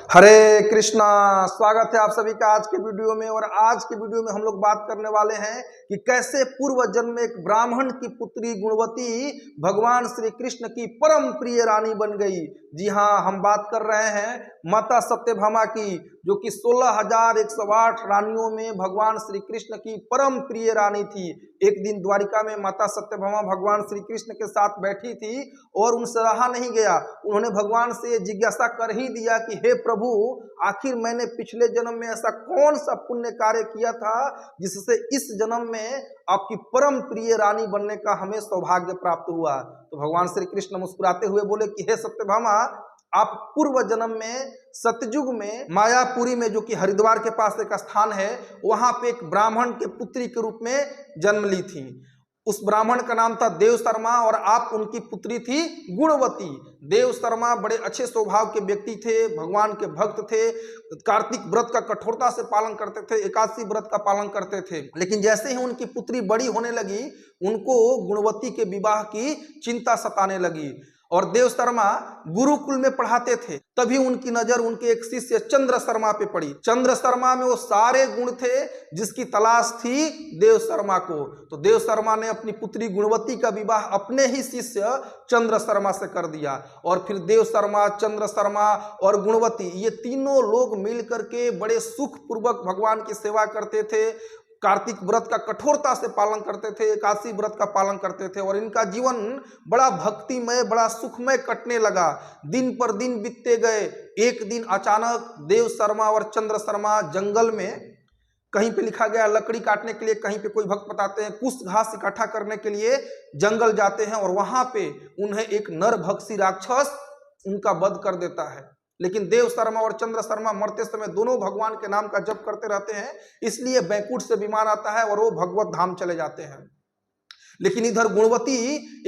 हरे कृष्णा। स्वागत है आप सभी का आज के वीडियो में। और आज के वीडियो में हम लोग बात करने वाले हैं कि कैसे पूर्व जन्म में एक ब्राह्मण की पुत्री गुणवती भगवान श्री कृष्ण की परम प्रिय रानी बन गई। जी हाँ, हम बात कर रहे हैं माता सत्यभामा की, जो कि 16,108 रानियों में भगवान श्री कृष्ण की परम प्रिय रानी थी। एक दिन द्वारिका में माता सत्यभामा भगवान श्री कृष्ण के साथ बैठी थी और उनसे रहा नहीं गया। उन्होंने भगवान से जिज्ञासा कर ही दिया कि हे प्रभु, आखिर मैंने पिछले जन्म में ऐसा कौन सा पुण्य कार्य किया था जिससे इस जन्म में आपकी परम प्रिय रानी बनने का हमें सौभाग्य प्राप्त हुआ। तो भगवान श्री कृष्ण मुस्कुराते हुए बोले कि हे सत्यभामा, आप पूर्व जन्म में सतयुग में मायापुरी में, जो कि हरिद्वार के पास एक स्थान है, वहां पे एक ब्राह्मण के पुत्री के रूप में जन्म ली थी। उस ब्राह्मण का नाम था देव शर्मा और आप उनकी पुत्री थी गुणवती। देव शर्मा बड़े अच्छे स्वभाव के व्यक्ति थे, भगवान के भक्त थे, कार्तिक व्रत का कठोरता से पालन करते थे, एकादशी व्रत का पालन करते थे। लेकिन जैसे ही उनकी पुत्री बड़ी होने लगी, उनको गुणवती के विवाह की चिंता सताने लगी। और देव शर्मा गुरुकुल में पढ़ाते थे, तभी उनकी नजर उनके एक शिष्य चंद्र शर्मा पे पड़ी। चंद्र शर्मा में वो सारे गुण थे जिसकी तलाश थी देव शर्मा को। तो देव शर्मा ने अपनी पुत्री गुणवती का विवाह अपने ही शिष्य चंद्र शर्मा से कर दिया। और फिर देव शर्मा, चंद्र शर्मा और गुणवती, ये तीनों लोग मिलकर के बड़े सुख पूर्वक भगवान की सेवा करते थे, कार्तिक व्रत का कठोरता से पालन करते थे, एकादशी व्रत का पालन करते थे। और इनका जीवन बड़ा भक्तिमय, बड़ा सुखमय कटने लगा। दिन पर दिन बीतते गए। एक दिन अचानक देव शर्मा और चंद्र शर्मा जंगल में, कहीं पे लिखा गया लकड़ी काटने के लिए, कहीं पे कोई भक्त बताते हैं कुछ घास इकट्ठा करने के लिए जंगल जाते हैं। और वहां पे उन्हें एक नरभक्षी राक्षस उनका वध कर देता है। लेकिन देव शर्मा और चंद्र शर्मा मरते समय दोनों भगवान के नाम का जप करते रहते हैं, इसलिए बैकुंठ से विमान आता है और वो भगवत धाम चले जाते हैं। लेकिन इधर गुणवती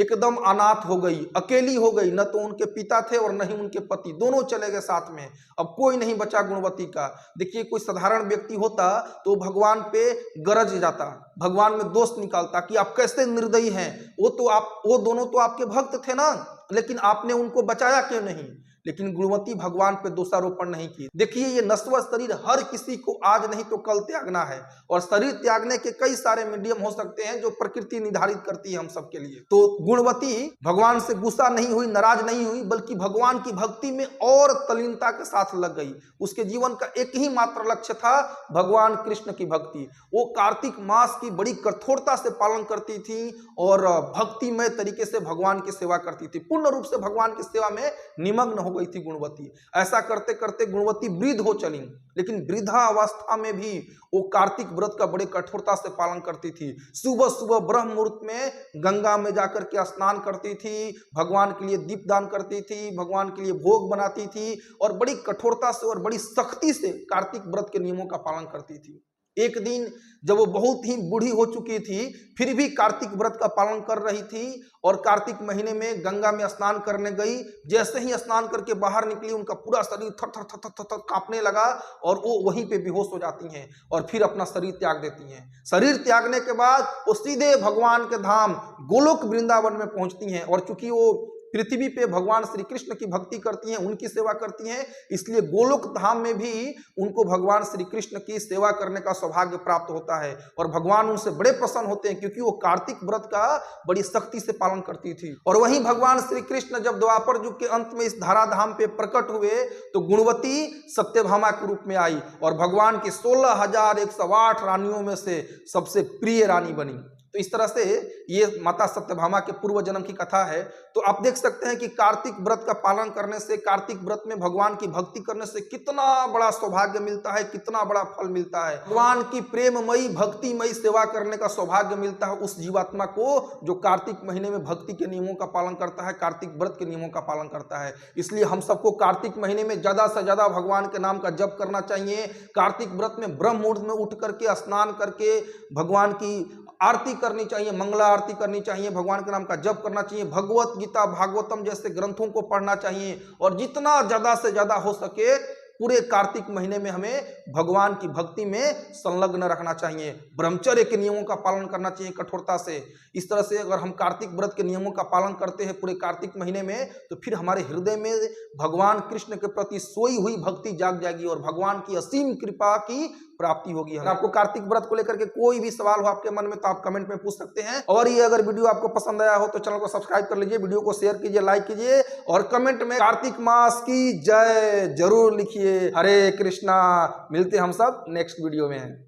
एकदम अनाथ हो गई, अकेली हो गई। न तो उनके पिता थे और न ही उनके पति, दोनों चले गए साथ में। अब कोई नहीं बचा गुणवती का। देखिए, कोई साधारण व्यक्ति होता तो भगवान पे गरज जाता, भगवान में दोष निकालता कि आप कैसे निर्दयी हैं, वो दोनों तो आपके भक्त थे ना, लेकिन आपने उनको बचाया क्यों नहीं। लेकिन गुणवती भगवान पे दोषारोपण नहीं की। देखिए, ये नश्वर शरीर हर किसी को आज नहीं तो कल त्यागना है। और शरीर त्यागने के कई सारे मीडियम हो सकते हैं जो प्रकृति निर्धारित करती है हम सबके लिए। तो गुणवती भगवान से गुस्सा नहीं हुई, नाराज नहीं हुई, बल्कि भगवान की भक्ति में और तल्लीनता के साथ लग गई। उसके जीवन का एक ही मात्र लक्ष्य था, भगवान कृष्ण की भक्ति। वो कार्तिक मास की बड़ी कठोरता से पालन करती थी और भक्तिमय तरीके से भगवान की सेवा करती थी। पूर्ण रूप से भगवान की सेवा में निमग्न हो गई थी गुणवती। ऐसा करते करते गुणवती वृद्ध हो चली, लेकिन वृद्धा अवस्था में भी वो कार्तिक व्रत का बड़े कठोरता से पालन करती थी। सुबह सुबह ब्रह्म मुहूर्त में गंगा में जाकर के स्नान करती थी, भगवान के लिए दीपदान करती थी, भगवान के लिए भोग बनाती थी और बड़ी कठोरता से और बड़ी सख्ती से कार्तिक व्रत के नियमों का पालन करती थी। एक दिन जब वो बहुत ही बूढ़ी हो चुकी थी, फिर भी कार्तिक व्रत का पालन कर रही थी और कार्तिक महीने में गंगा में स्नान करने गई। जैसे ही स्नान करके बाहर निकली, उनका पूरा शरीर थर थर थर थर थर कांपने लगा और वो वहीं पे बेहोश हो जाती हैं और फिर अपना शरीर त्याग देती हैं। शरीर त्यागने के बाद वो सीधे भगवान के धाम गोलोक वृंदावन में पहुंचती हैं। और चूंकि वो पृथ्वी पे भगवान श्री कृष्ण की भक्ति करती हैं, उनकी सेवा करती हैं, इसलिए गोलोक धाम में भी उनको भगवान श्री कृष्ण की सेवा करने का सौभाग्य प्राप्त होता है। और भगवान उनसे बड़े प्रसन्न होते हैं, क्योंकि वो कार्तिक व्रत का बड़ी सख्ती से पालन करती थी। और वहीं भगवान श्री कृष्ण जब द्वापर युग के अंत में इस धराधाम पे प्रकट हुए, तो गुणवती सत्यभामा के रूप में आई और भगवान की 16,108 रानियों में से सबसे प्रिय रानी बनी। तो इस तरह से ये माता सत्यभामा के पूर्व जन्म की कथा है। तो आप देख सकते हैं कि कार्तिक व्रत का पालन करने से, कार्तिक व्रत में भगवान की भक्ति करने से कितना बड़ा सौभाग्य मिलता है, कितना बड़ा फल मिलता है। भगवान की प्रेममयी भक्तिमयी सेवा करने का सौभाग्य मिलता है उस जीवात्मा को जो कार्तिक महीने में भक्ति के नियमों का पालन करता है, कार्तिक व्रत के नियमों का पालन करता है। इसलिए हम सबको कार्तिक महीने में ज्यादा से ज्यादा भगवान के नाम का जप करना चाहिए। कार्तिक व्रत में ब्रह्म मुहूर्त में उठ करके स्नान करके भगवान की आरती करनी चाहिए, मंगला आरती करनी चाहिए, भगवान के नाम का जप करना चाहिए, भगवत गीता भागवतम जैसे ग्रंथों को पढ़ना चाहिए और जितना ज्यादा से ज्यादा हो सके पूरे कार्तिक महीने में हमें भगवान की भक्ति में संलग्न रखना चाहिए, ब्रह्मचर्य के नियमों का पालन करना चाहिए कठोरता से। इस तरह से अगर हम कार्तिक व्रत के नियमों का पालन करते हैं पूरे कार्तिक महीने में, तो फिर हमारे हृदय में भगवान कृष्ण के प्रति सोई हुई भक्ति जाग जाएगी और भगवान की असीम कृपा की प्राप्ति होगी। अगर आपको कार्तिक व्रत को लेकर के कोई भी सवाल हो आपके मन में तो आप कमेंट में पूछ सकते हैं। और ये अगर वीडियो आपको पसंद आया हो तो चैनल को सब्सक्राइब कर लीजिए, वीडियो को शेयर कीजिए, लाइक कीजिए और कमेंट में कार्तिक मास की जय जरूर लिखिए। हरे कृष्णा। मिलते हम सब नेक्स्ट वीडियो में।